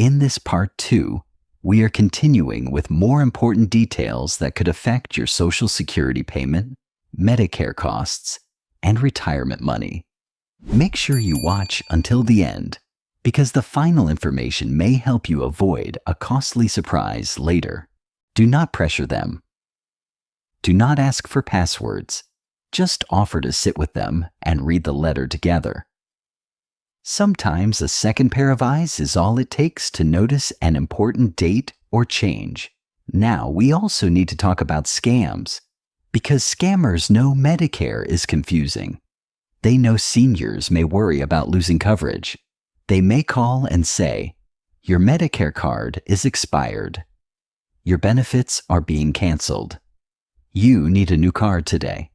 In this part 2, we are continuing with more important details that could affect your Social Security payment, Medicare costs, and retirement money. Make sure you watch until the end, because the final information may help you avoid a costly surprise later. Do not pressure them. Do not ask for passwords. Just offer to sit with them and read the letter together. Sometimes a second pair of eyes is all it takes to notice an important date or change. Now, we also need to talk about scams, because scammers know Medicare is confusing. They know seniors may worry about losing coverage. They may call and say, "Your Medicare card is expired. Your benefits are being canceled. You need a new card today."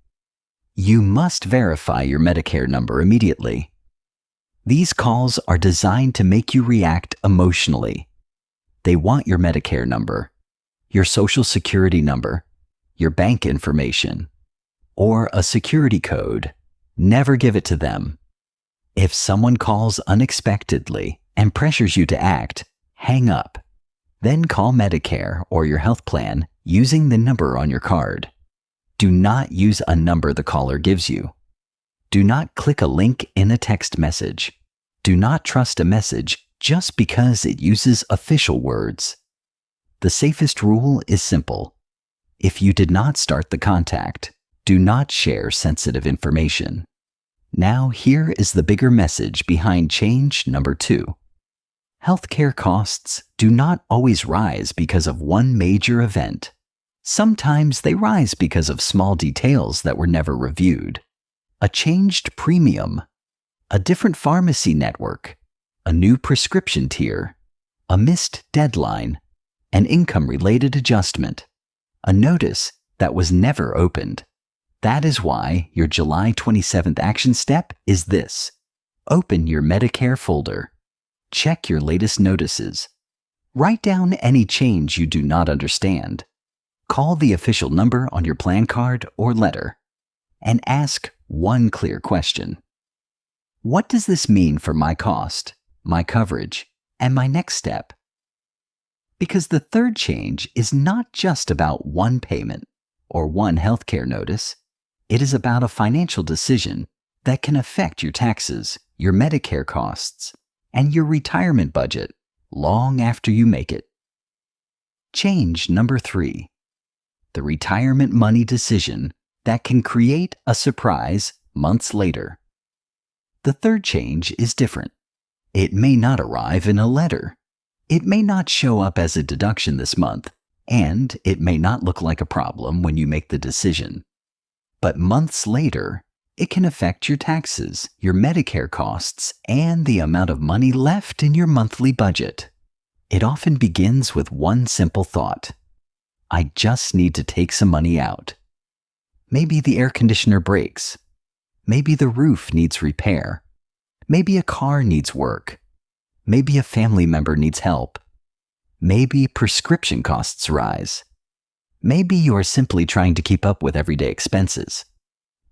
You must verify your Medicare number immediately. These calls are designed to make you react emotionally. They want your Medicare number, your Social Security number, your bank information, or a security code. Never give it to them. If someone calls unexpectedly and pressures you to act, hang up. Then call Medicare or your health plan using the number on your card. Do not use a number the caller gives you. Do not click a link in a text message. Do not trust a message just because it uses official words. The safest rule is simple. If you did not start the contact, do not share sensitive information. Now, here is the bigger message behind change number 2. Healthcare costs do not always rise because of one major event. Sometimes they rise because of small details that were never reviewed. A changed premium, a different pharmacy network, a new prescription tier, a missed deadline, an income-related adjustment, a notice that was never opened. That is why your July 27th action step is this. Open your Medicare folder. Check your latest notices. Write down any change you do not understand. Call the official number on your plan card or letter and ask one clear question. What does this mean for my cost, my coverage, and my next step? Because the third change is not just about one payment or one healthcare notice. It is about a financial decision that can affect your taxes, your Medicare costs, and your retirement budget long after you make it. Change number 3. The retirement money decision that can create a surprise months later. The third change is different. It may not arrive in a letter. It may not show up as a deduction this month, and it may not look like a problem when you make the decision. But months later, it can affect your taxes, your Medicare costs, and the amount of money left in your monthly budget. It often begins with one simple thought. I just need to take some money out. Maybe the air conditioner breaks. Maybe the roof needs repair. Maybe a car needs work. Maybe a family member needs help. Maybe prescription costs rise. Maybe you are simply trying to keep up with everyday expenses.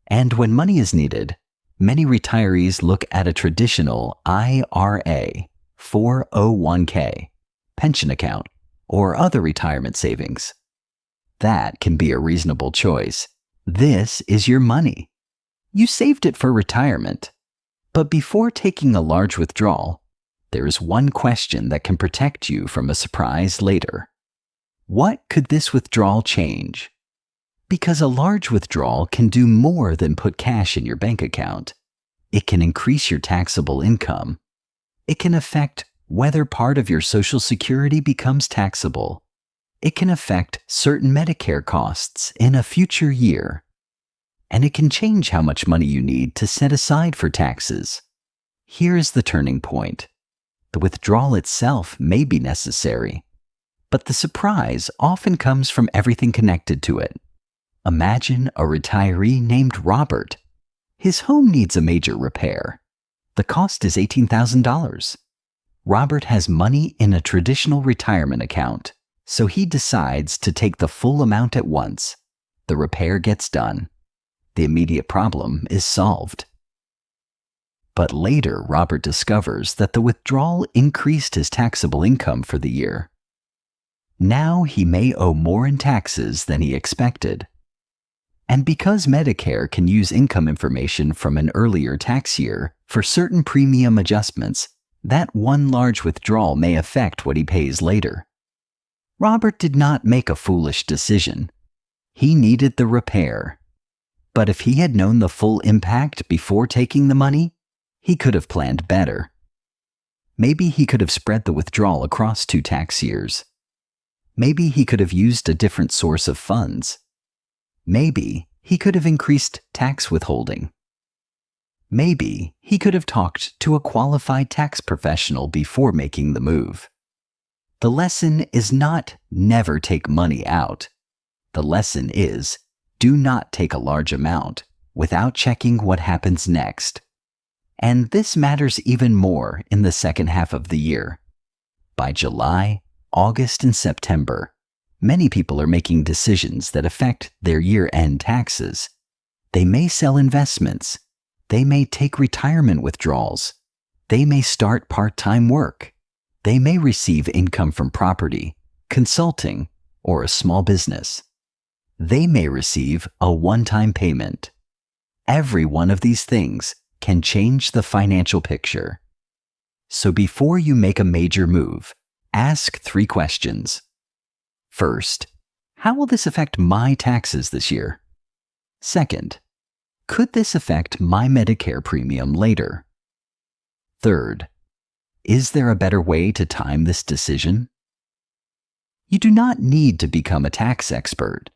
And when money is needed, many retirees look at a traditional IRA, 401k, pension account, or other retirement savings. That can be a reasonable choice. This is your money. You saved it for retirement. But before taking a large withdrawal, there is one question that can protect you from a surprise later. What could this withdrawal change? Because a large withdrawal can do more than put cash in your bank account. It can increase your taxable income. It can affect whether part of your Social Security becomes taxable. It can affect certain Medicare costs in a future year. And it can change how much money you need to set aside for taxes. Here is the turning point. The withdrawal itself may be necessary, but the surprise often comes from everything connected to it. Imagine a retiree named Robert. His home needs a major repair. The cost is $18,000. Robert has money in a traditional retirement account, so he decides to take the full amount at once. The repair gets done. The immediate problem is solved. But later, Robert discovers that the withdrawal increased his taxable income for the year. Now he may owe more in taxes than he expected. And because Medicare can use income information from an earlier tax year for certain premium adjustments, that one large withdrawal may affect what he pays later. Robert did not make a foolish decision. He needed the repair. But if he had known the full impact before taking the money, he could have planned better. Maybe he could have spread the withdrawal across 2 tax years. Maybe he could have used a different source of funds. Maybe he could have increased tax withholding. Maybe he could have talked to a qualified tax professional before making the move. The lesson is not never take money out. The lesson is do not take a large amount without checking what happens next. And this matters even more in the second half of the year. By July, August, and September, many people are making decisions that affect their year-end taxes. They may sell investments. They may take retirement withdrawals. They may start part-time work. They may receive income from property, consulting, or a small business. They may receive a one-time payment. Every one of these things can change the financial picture. So before you make a major move, ask 3 questions. First, how will this affect my taxes this year? Second, could this affect my Medicare premium later? Third, is there a better way to time this decision? You do not need to become a tax expert.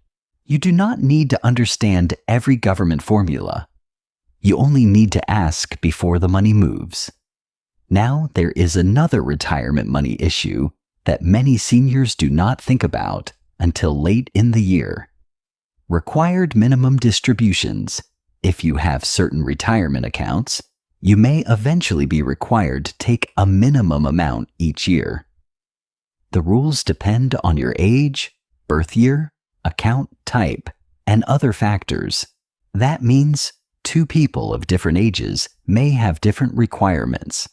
You do not need to understand every government formula. You only need to ask before the money moves. Now there is another retirement money issue that many seniors do not think about until late in the year. Required minimum distributions. If you have certain retirement accounts, you may eventually be required to take a minimum amount each year. The rules depend on your age, birth year, account type, and other factors. That means 2 people of different ages may have different requirements.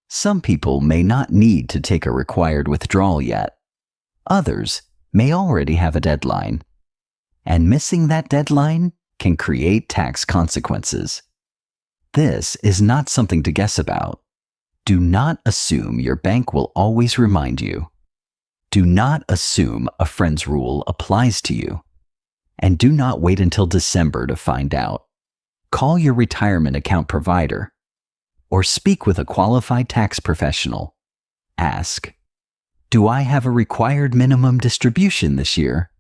Some people may not need to take a required withdrawal yet. Others may already have a deadline. And missing that deadline can create tax consequences. This is not something to guess about. Do not assume your bank will always remind you. Do not assume a friend's rule applies to you. And do not wait until December to find out. Call your retirement account provider or speak with a qualified tax professional. Ask, do I have a required minimum distribution this year?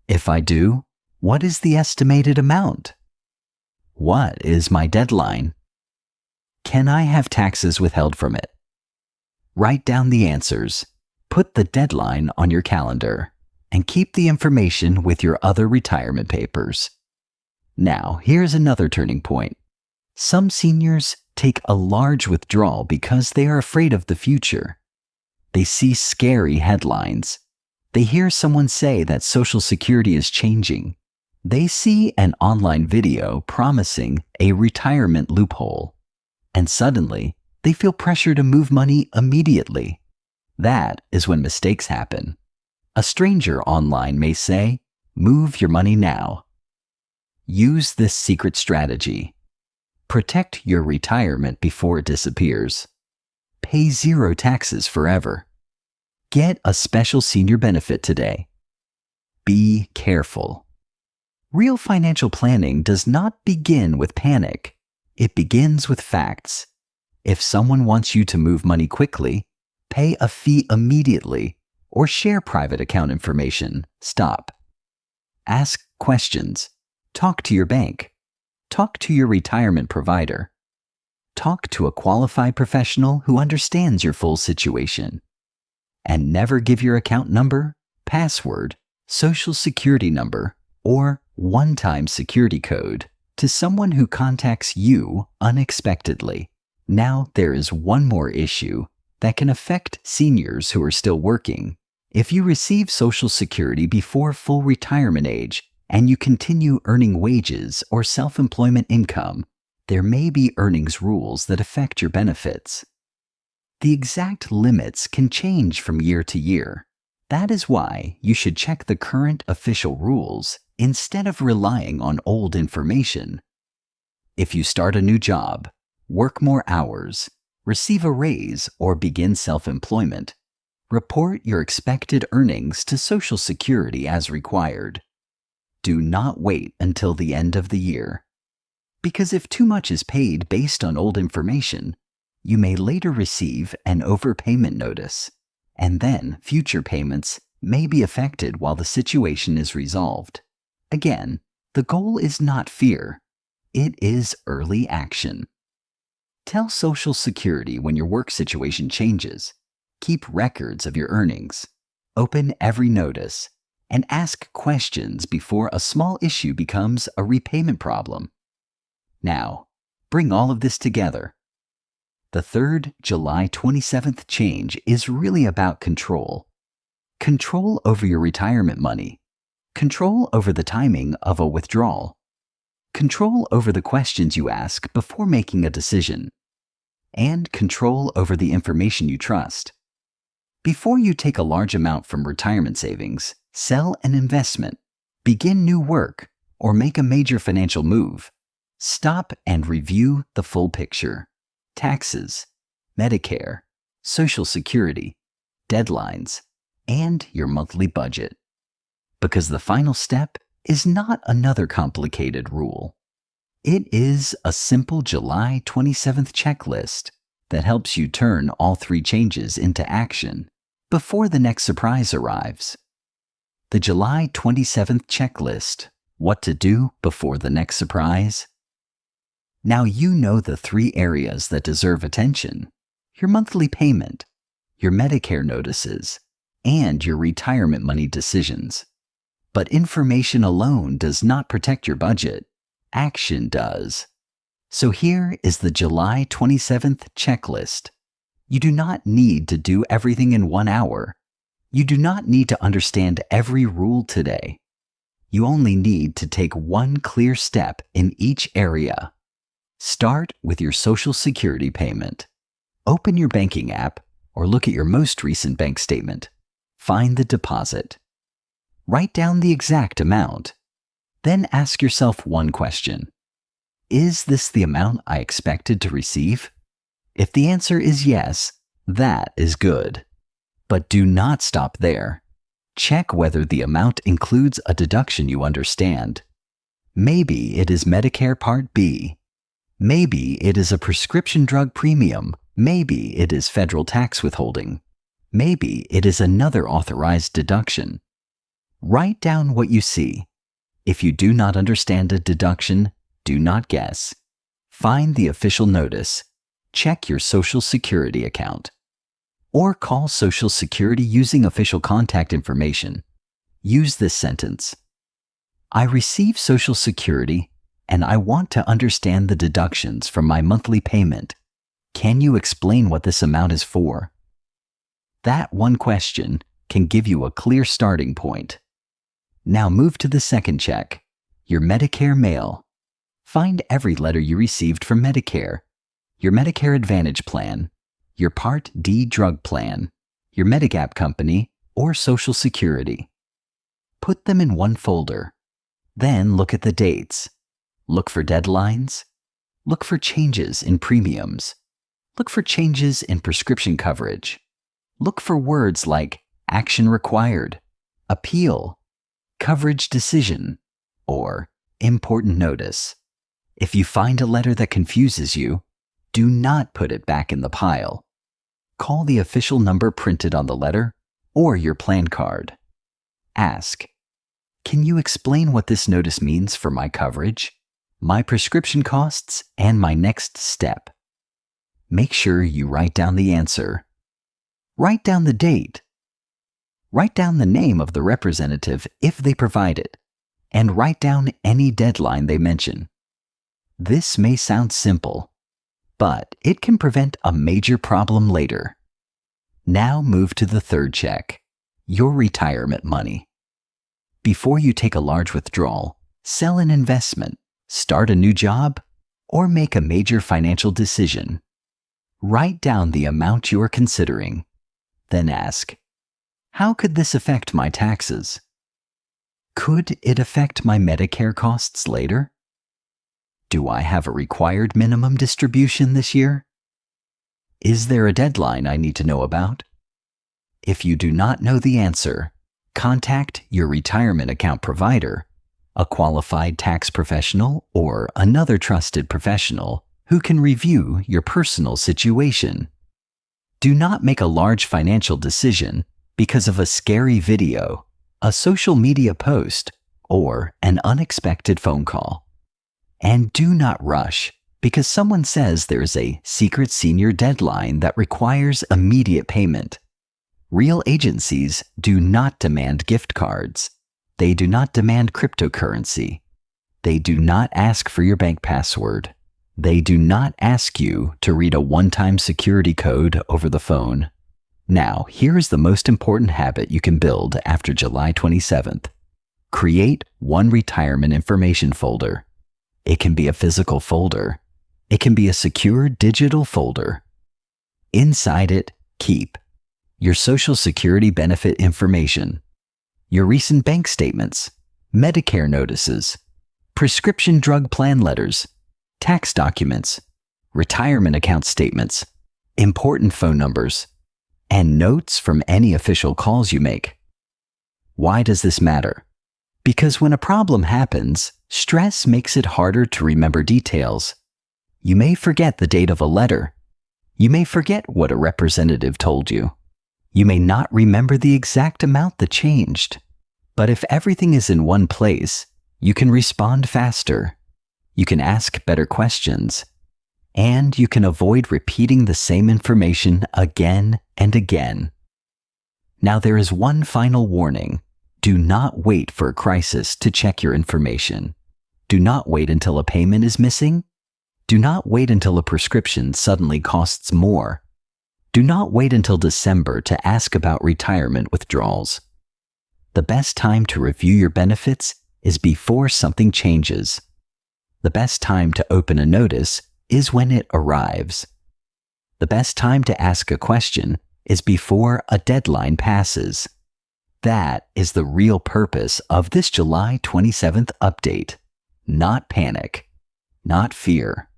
If I do, what is the estimated amount? What is my deadline? Can I have taxes withheld from it? Write down the answers, put the deadline on your calendar, and keep the information with your other retirement papers. Now, here's another turning point. Some seniors take a large withdrawal because they are afraid of the future. They see scary headlines. They hear someone say that Social Security is changing. They see an online video promising a retirement loophole. And suddenly, they feel pressure to move money immediately. That is when mistakes happen. A stranger online may say, "Move your money now." Use this secret strategy. Protect your retirement before it disappears. Pay 0 taxes forever. Get a special senior benefit today. Be careful. Real financial planning does not begin with panic. It begins with facts. If someone wants you to move money quickly, pay a fee immediately, or share private account information, stop. Ask questions. Talk to your bank. Talk to your retirement provider. Talk to a qualified professional who understands your full situation. And never give your account number, password, Social Security number, or one-time security code to someone who contacts you unexpectedly. Now there is one more issue that can affect seniors who are still working. If you receive Social Security before full retirement age and you continue earning wages or self-employment income, There may be earnings rules that affect your benefits. The exact limits can change from year to year. That is why you should check the current official rules instead of relying on old information. If you start a new job, work more hours, receive a raise, or begin self-employment, report your expected earnings to Social Security as required. Do not wait until the end of the year. Because if too much is paid based on old information, you may later receive an overpayment notice, and then future payments may be affected while the situation is resolved. Again, the goal is not fear. It is early action. Tell Social Security when your work situation changes. Keep records of your earnings. Open every notice, and ask questions before a small issue becomes a repayment problem. Now, bring all of this together. The third July 27th change is really about control. Control over your retirement money. Control over the timing of a withdrawal. Control over the questions you ask before making a decision. And control over the information you trust. Before you take a large amount from retirement savings, sell an investment, begin new work, or make a major financial move, stop and review the full picture. Taxes, Medicare, Social Security, deadlines, and your monthly budget. Because the final step is not another complicated rule. It is a simple July 27th checklist that helps you turn all three changes into action before the next surprise arrives. The July 27th checklist, what to do before the next surprise. Now you know the three areas that deserve attention: your monthly payment, your Medicare notices, and your retirement money decisions. But information alone does not protect your budget. Action does. So here is the July 27th checklist. You do not need to do everything in 1 hour. You do not need to understand every rule today. You only need to take one clear step in each area. Start with your Social Security payment. Open your banking app or look at your most recent bank statement. Find the deposit. Write down the exact amount. Then ask yourself one question. Is this the amount I expected to receive? If the answer is yes, that is good. But do not stop there. Check whether the amount includes a deduction you understand. Maybe it is Medicare Part B. Maybe it is a prescription drug premium. Maybe it is federal tax withholding. Maybe it is another authorized deduction. Write down what you see. If you do not understand a deduction, do not guess. Find the official notice. Check your Social Security account. Or call Social Security using official contact information. Use this sentence: I receive Social Security and I want to understand the deductions from my monthly payment. Can you explain what this amount is for? That one question can give you a clear starting point. Now move to the second check, your Medicare mail. Find every letter you received from Medicare, your Medicare Advantage plan, your Part D drug plan, your Medigap company, or Social Security. Put them in one folder. Then look at the dates. Look for deadlines. Look for changes in premiums. Look for changes in prescription coverage. Look for words like action required, appeal, coverage decision, or important notice. If you find a letter that confuses you, do not put it back in the pile. Call the official number printed on the letter or your plan card. Ask, can you explain what this notice means for my coverage, my prescription costs, and my next step? Make sure you write down the answer. Write down the date. Write down the name of the representative if they provide it, and write down any deadline they mention. This may sound simple, but it can prevent a major problem later. Now move to the third check, your retirement money. Before you take a large withdrawal, sell an investment, start a new job, or make a major financial decision. Write down the amount you are considering. Then ask, how could this affect my taxes? Could it affect my Medicare costs later? Do I have a required minimum distribution this year? Is there a deadline I need to know about? If you do not know the answer, contact your retirement account provider, a qualified tax professional, or another trusted professional who can review your personal situation. Do not make a large financial decision because of a scary video, a social media post, or an unexpected phone call. And do not rush because someone says there's a secret senior deadline that requires immediate payment. Real agencies do not demand gift cards. They do not demand cryptocurrency. They do not ask for your bank password. They do not ask you to read a one-time security code over the phone. Now, here is the most important habit you can build after July 27th. Create one retirement information folder. It can be a physical folder. It can be a secure digital folder. Inside it, keep your Social Security benefit information, your recent bank statements, Medicare notices, prescription drug plan letters, tax documents, retirement account statements, important phone numbers, and notes from any official calls you make. Why does this matter? Because when a problem happens, stress makes it harder to remember details. You may forget the date of a letter. You may forget what a representative told you. You may not remember the exact amount that changed. But if everything is in one place, you can respond faster. You can ask better questions. And you can avoid repeating the same information again and again. Now there is one final warning. Do not wait for a crisis to check your information. Do not wait until a payment is missing. Do not wait until a prescription suddenly costs more. Do not wait until December to ask about retirement withdrawals. The best time to review your benefits is before something changes. The best time to open a notice is when it arrives. The best time to ask a question is before a deadline passes. That is the real purpose of this July 27th update. Not panic, not fear,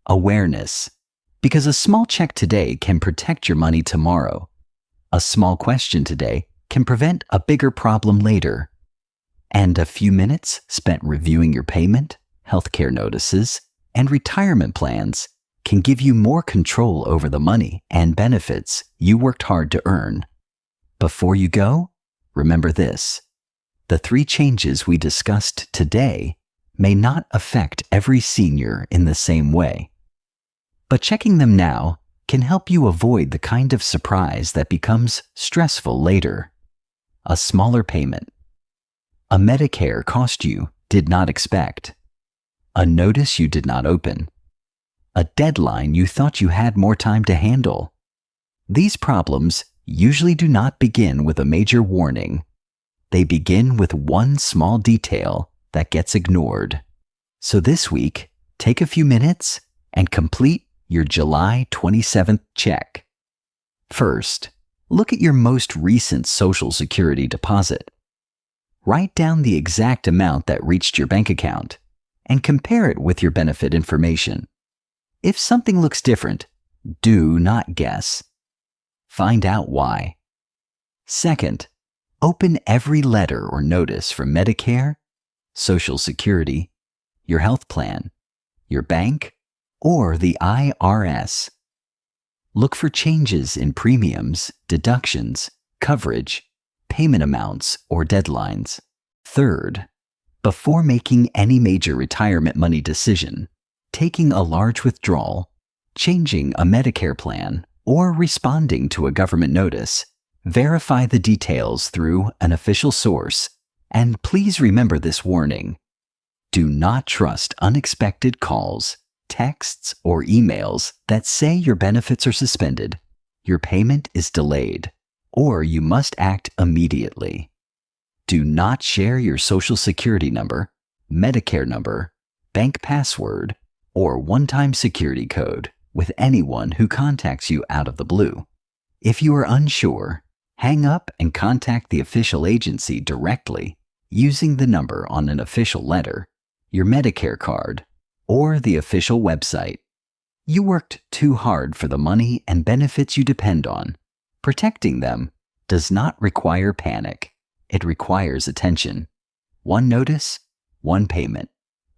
awareness. Because a small check today can protect your money tomorrow. A small question today can prevent a bigger problem later. And a few minutes spent reviewing your payment, healthcare notices, and retirement plans can give you more control over the money and benefits you worked hard to earn. Before you go, remember this. The 3 changes we discussed today may not affect every senior in the same way. But checking them now can help you avoid the kind of surprise that becomes stressful later. A smaller payment. A Medicare cost you did not expect. A notice you did not open. A deadline you thought you had more time to handle. These problems usually do not begin with a major warning. They begin with one small detail that gets ignored. So this week, take a few minutes and complete your July 27th check. First, look at your most recent Social Security deposit. Write down the exact amount that reached your bank account and compare it with your benefit information. If something looks different, do not guess. Find out why. Second, open every letter or notice from Medicare, Social Security, your health plan, your bank, or the IRS. Look for changes in premiums, deductions, coverage, payment amounts, or deadlines. Third, before making any major retirement money decision, taking a large withdrawal, changing a Medicare plan, or responding to a government notice, verify the details through an official source, and please remember this warning. Do not trust unexpected calls, texts, or emails that say your benefits are suspended, your payment is delayed, or you must act immediately. Do not share your Social Security number, Medicare number, bank password, or one-time security code with anyone who contacts you out of the blue. If you are unsure, hang up and contact the official agency directly using the number on an official letter, your Medicare card, or the official website. You worked too hard for the money and benefits you depend on. Protecting them does not require panic. It requires attention. One notice, one payment,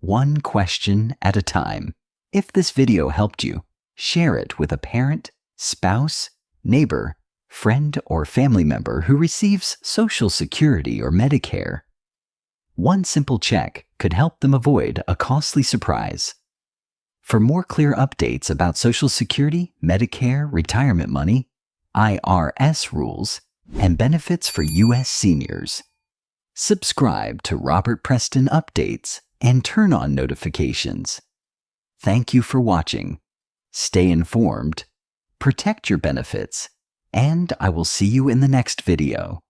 one question at a time. If this video helped you, share it with a parent, spouse, neighbor, friend, or family member who receives Social Security or Medicare. One simple check could help them avoid a costly surprise. For more clear updates about Social Security, Medicare, retirement money, IRS rules, and benefits for U.S. seniors, subscribe to Robert Preston Updates and turn on notifications. Thank you for watching. Stay informed, protect your benefits, and I will see you in the next video.